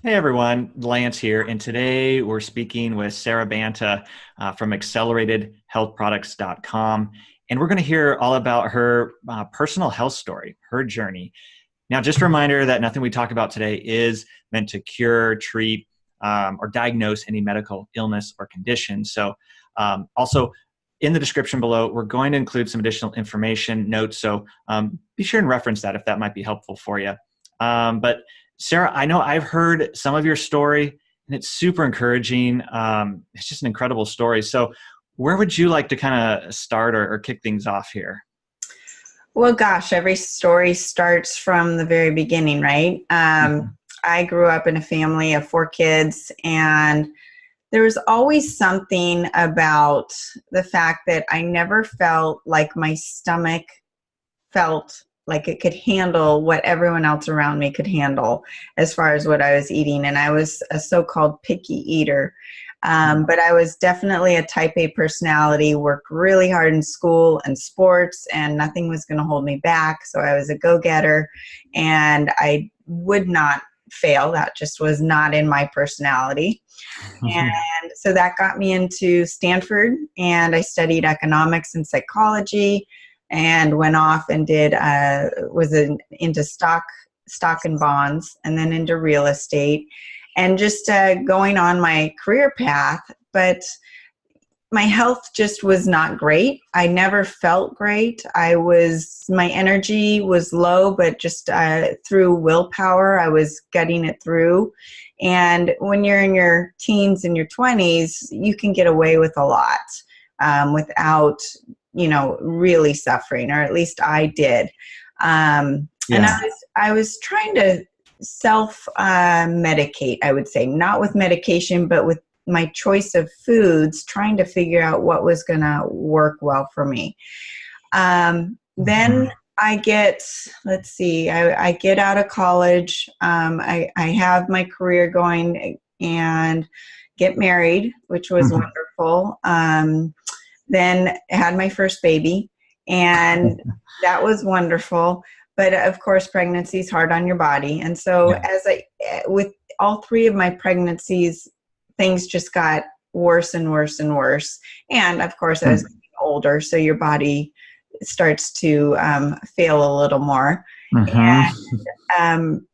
Hey everyone, Lance here, and today we're speaking with Sara Banta from acceleratedhealthproducts.com, and we're going to hear all about her personal health story, her journey. Now, just a reminder that nothing we talk about today is meant to cure, treat, or diagnose any medical illness or condition. So, also in the description below, we're going to include some additional information notes. So, be sure and reference that if that might be helpful for you. But Sara, I know I've heard some of your story, and it's super encouraging. It's just an incredible story. So, where would you like to kind of start or kick things off here? Well, gosh, every story starts from the very beginning, right? Mhm. I grew up in a family of four kids, and there was always something about the fact that I never felt like my stomach felt like it could handle what everyone else around me could handle as far as what I was eating. And I was a so-called picky eater. But I was definitely a type A personality, worked really hard in school and sports, and nothing was going to hold me back. So I was a go-getter, and I would not fail. That just was not in my personality. And so that got me into Stanford, and I studied economics and psychology, and went off and into stock and bonds, and then into real estate, and just going on my career path. But my health just was not great. I never felt great. My energy was low, but just through willpower, I was getting it through. And when you're in your teens and your 20s, you can get away with a lot without, really suffering, or at least I did. And Yeah. I was trying to self medicate, I would say, not with medication, but with my choice of foods, trying to figure out what was going to work well for me. Then I get out of college. I have my career going and get married, which was wonderful. Then had my first baby, and that was wonderful. But of course, pregnancy is hard on your body. And so Yeah. with all three of my pregnancies, things just got worse and worse and worse. And of course, I was getting older, so your body starts to fail a little more. Hmm. Um,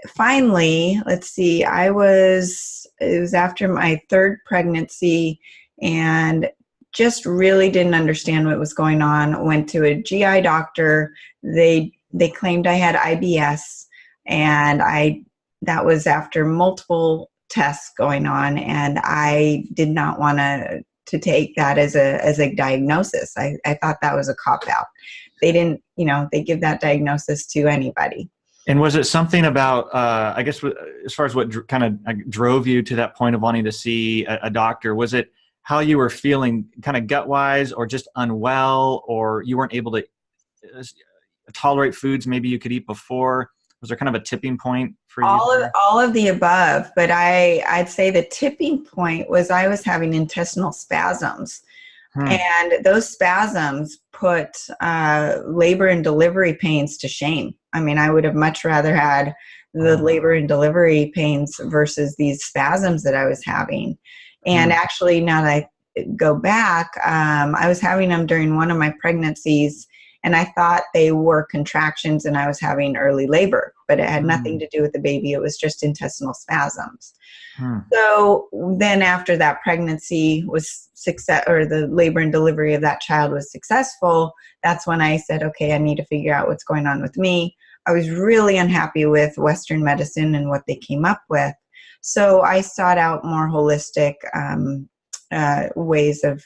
Finally, it was after my third pregnancy, and just really didn't understand what was going on. Went to a GI doctor. They claimed I had IBS, and that was after multiple tests going on, and I did not want to take that as a diagnosis. I thought that was a cop out. They didn't, they give that diagnosis to anybody. And was it something about, I guess, as far as what kind of drove you to that point of wanting to see a doctor? Was it how you were feeling kind of gut wise, or just unwell, or you weren't able to tolerate foods maybe you could eat before? Was there kind of a tipping point for you there? All of the above, but I'd say the tipping point was I was having intestinal spasms, Hmm. and those spasms put labor and delivery pains to shame. I mean, I would have much rather had the Oh. labor and delivery pains versus these spasms that I was having. And Hmm. actually, now that I go back, I was having them during one of my pregnancies, and I thought they were contractions and I was having early labor, but it had nothing Hmm. to do with the baby. It was just intestinal spasms. Hmm. So then after that pregnancy was success, or the labor and delivery of that child was successful, that's when I said, okay, I need to figure out what's going on with me. I was really unhappy with Western medicine and what they came up with. So I sought out more holistic ways of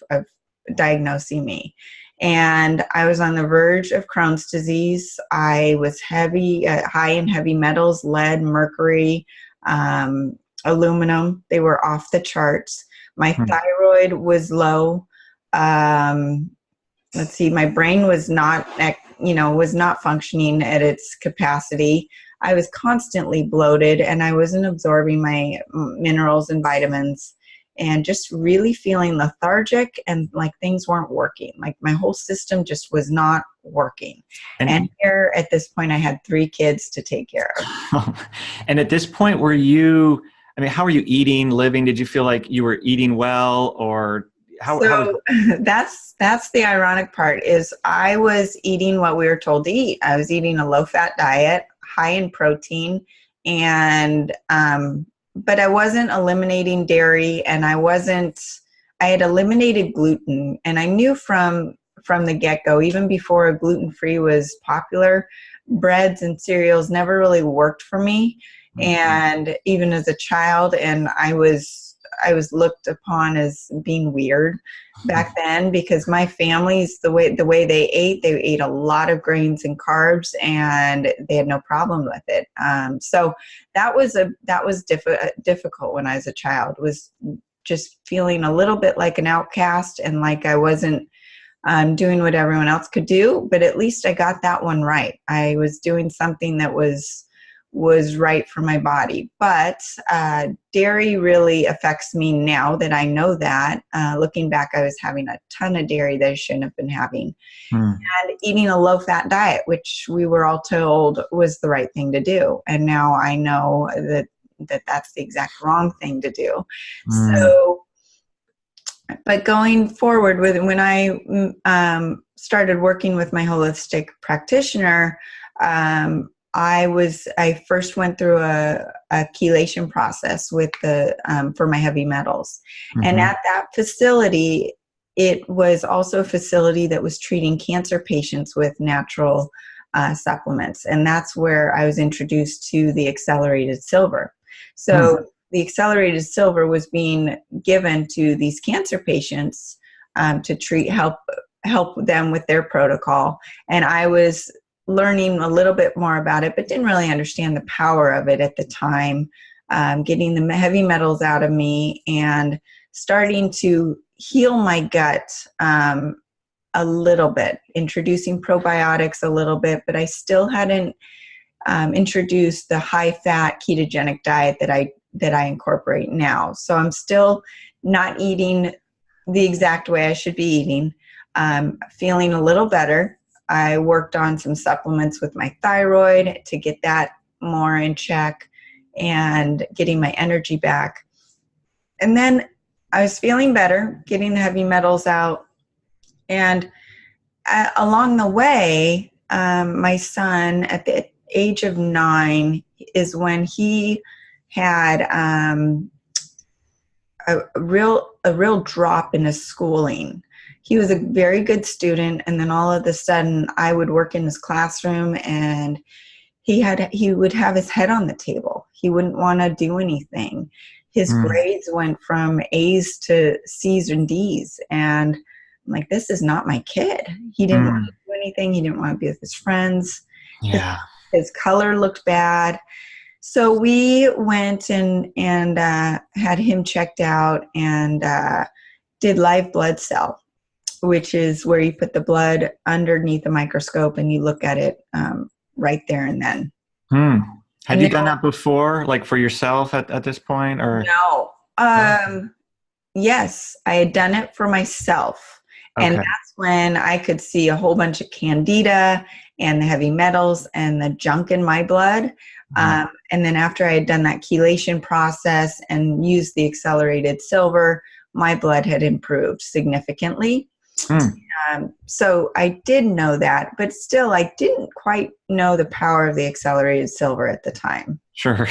diagnosing me. And I was on the verge of Crohn's disease. I was high in heavy metals, lead, mercury, aluminum. They were off the charts. My Hmm. thyroid was low. Um, my brain was not functioning at its capacity. I was constantly bloated, and I wasn't absorbing my minerals and vitamins, and just really feeling lethargic, and like things weren't working. Like my whole system just was not working. And And here at this point, I had three kids to take care of. and at this point, were you? I mean, how were you eating, living? Did you feel like you were eating well, or how was? So that's the ironic part is I was eating what we were told to eat. I was eating a low-fat diet, high in protein, and but I wasn't eliminating dairy, and I had eliminated gluten, and I knew from the get-go, even before gluten-free was popular, breads and cereals never really worked for me. And even as a child, and I was looked upon as being weird back then because my family's the way they ate a lot of grains and carbs, and they had no problem with it. So that was difficult when I was a child, was just feeling a little bit like an outcast and like I wasn't doing what everyone else could do, but at least I got that one right. I was doing something that was right for my body. But dairy really affects me now that I know that. Looking back, I was having a ton of dairy that I shouldn't have been having. And eating a low-fat diet, which we were all told was the right thing to do. And now I know that that's the exact wrong thing to do. So, but going forward with when I started working with my holistic practitioner, I first went through a chelation process with for my heavy metals. And at that facility, it was also a facility that was treating cancer patients with natural supplements. And that's where I was introduced to the accelerated silver. So the accelerated silver was being given to these cancer patients to help them with their protocol. And I was learning a little bit more about it, but didn't really understand the power of it at the time, getting the heavy metals out of me and starting to heal my gut a little bit, introducing probiotics a little bit, but I still hadn't introduced the high-fat ketogenic diet that I incorporate now. So I'm still not eating the exact way I should be eating. Feeling a little better. I worked on some supplements with my thyroid to get that more in check and getting my energy back. And then I was feeling better, getting the heavy metals out. And along the way, my son at the age of 9 is when he had a real drop in his schooling. He was a very good student, and then all of a sudden I would work in his classroom and he would have his head on the table. He wouldn't want to do anything. His grades went from A's to C's and D's, and I'm like, this is not my kid. He didn't want to do anything. He didn't want to be with his friends. Yeah. His color looked bad. So we went and had him checked out and did live blood cell, which is where you put the blood underneath a microscope and you look at it right there and then. Had you done that before, like for yourself at this point, or no? Yes, I had done it for myself, and that's when I could see a whole bunch of candida and the heavy metals and the junk in my blood. And then after I had done that chelation process and used the accelerated silver, my blood had improved significantly. So I did know that, but still I didn't quite know the power of the accelerated silver at the time. Sure.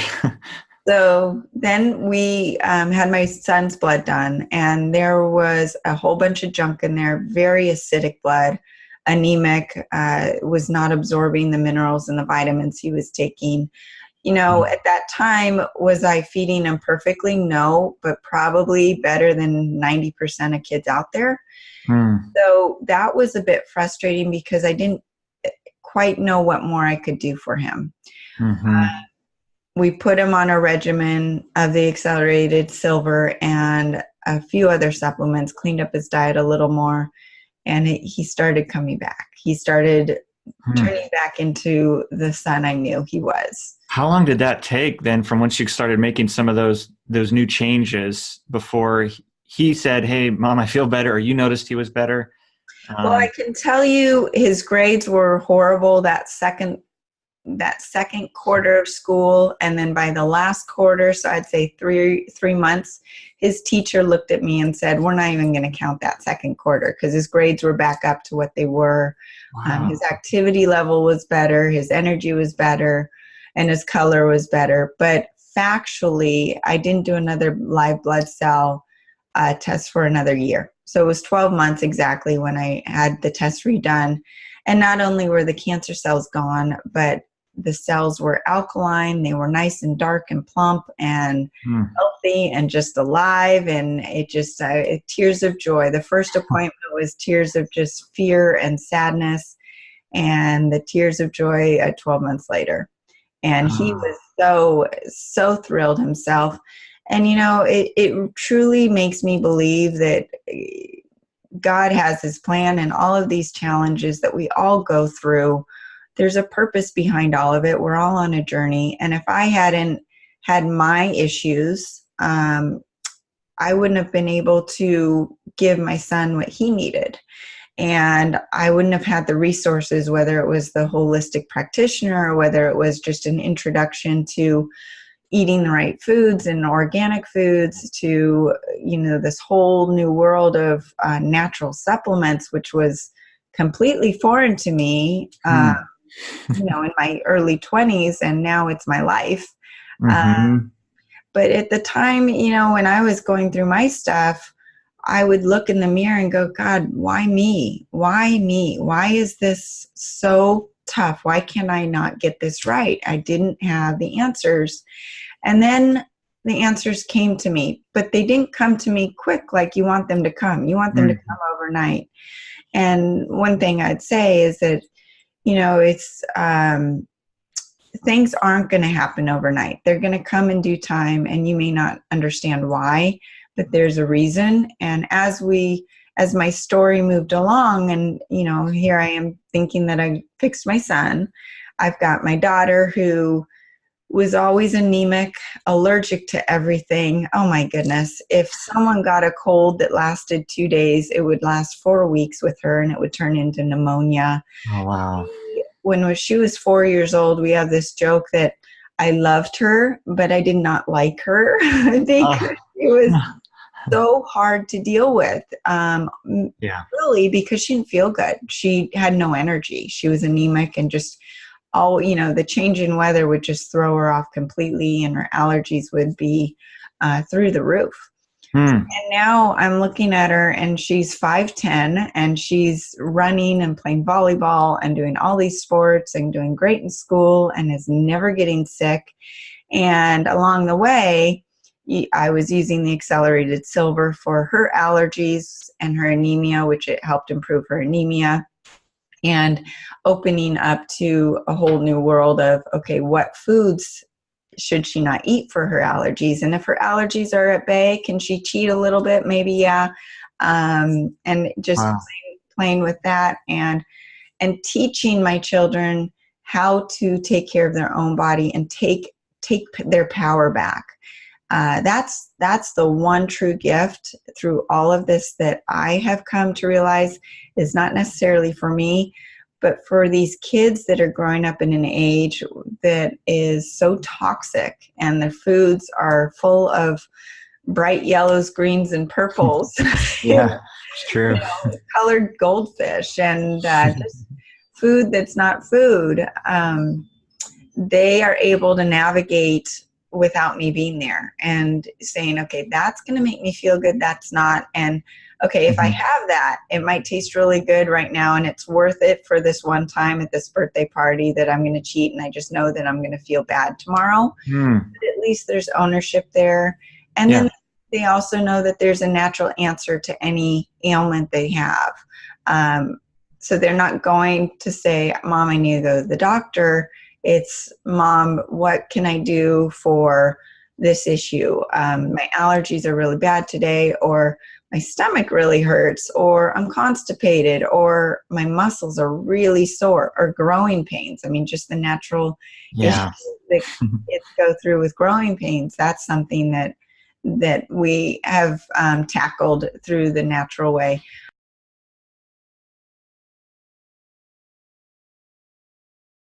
So then we had my son's blood done, and there was a whole bunch of junk in there, very acidic blood, anemic, was not absorbing the minerals and the vitamins he was taking. You know, at that time, was I feeding him perfectly? No, but probably better than 90% of kids out there. So that was a bit frustrating because I didn't quite know what more I could do for him. We put him on a regimen of the accelerated silver and a few other supplements, cleaned up his diet a little more, and he started coming back. He started turning back into the son I knew he was. How long did that take then from once you started making some of those new changes before he said, hey, Mom, I feel better, or you noticed he was better? Well, I can tell you his grades were horrible that second that second quarter of school, and then by the last quarter, so I'd say three months, his teacher looked at me and said, we're not even going to count that second quarter, because his grades were back up to what they were. Wow. His activity level was better, his energy was better, and his color was better. But factually, I didn't do another live blood cell test for another year. So it was 12 months exactly when I had the test redone. And not only were the cancer cells gone, but the cells were alkaline. They were nice and dark and plump and healthy and just alive. And it just, tears of joy. The first appointment was tears of just fear and sadness, and the tears of joy 12 months later. And he was so thrilled himself. And, you know, it truly makes me believe that God has his plan, and all of these challenges that we all go through, there's a purpose behind all of it. We're all on a journey. And if I hadn't had my issues, I wouldn't have been able to give my son what he needed. And I wouldn't have had the resources, whether it was the holistic practitioner or whether it was just an introduction to eating the right foods and organic foods, to, you know, this whole new world of natural supplements, which was completely foreign to me, you know, in my early 20s, and now it's my life. But at the time, you know, when I was going through my stuff, I would look in the mirror and go, God, why me? Why me? Why is this so tough? Why can I not get this right? I didn't have the answers. And then the answers came to me, but they didn't come to me quick like you want them to come. You want them to come overnight. And one thing I'd say is that, you know, it's things aren't going to happen overnight. They're going to come in due time, and you may not understand why, but there's a reason. And as my story moved along, and, you know, here I am thinking that I fixed my son. I've got my daughter who was always anemic, allergic to everything. Oh my goodness. If someone got a cold that lasted 2 days, it would last 4 weeks with her, and it would turn into pneumonia. Oh, wow. When she was 4 years old, we have this joke that I loved her, but I did not like her because it was so hard to deal with. Really, because she didn't feel good. She had no energy. She was anemic, and just you know, the change in weather would just throw her off completely, and her allergies would be through the roof. And now I'm looking at her, and she's 5'10", and she's running and playing volleyball and doing all these sports and doing great in school, and is never getting sick. And along the way, I was using the accelerated silver for her allergies and her anemia, which it helped improve her anemia, and opening up to a whole new world of, okay, what foods should she not eat for her allergies? And if her allergies are at bay, can she cheat a little bit? Maybe, yeah. And just playing with that, and teaching my children how to take care of their own body and take their power back. That's the one true gift through all of this that I have come to realize is not necessarily for me, but for these kids that are growing up in an age that is so toxic, and the foods are full of bright yellows, greens, and purples. Yeah, it's true. You know, colored goldfish, and just food that's not food. They are able to navigate without me being there and saying, okay, that's going to make me feel good. That's not. And okay, if I have that, it might taste really good right now, and it's worth it for this one time at this birthday party that I'm going to cheat, and I just know that I'm going to feel bad tomorrow. But at least there's ownership there. And then they also know that there's a natural answer to any ailment they have. So they're not going to say, Mom, I need to go to the doctor. It's, Mom, what can I do for this issue? My allergies are really bad today, or my stomach really hurts, or I'm constipated, or my muscles are really sore, or growing pains. I mean, just the natural issues that kids go through with growing pains. That's something that we have tackled through the natural way.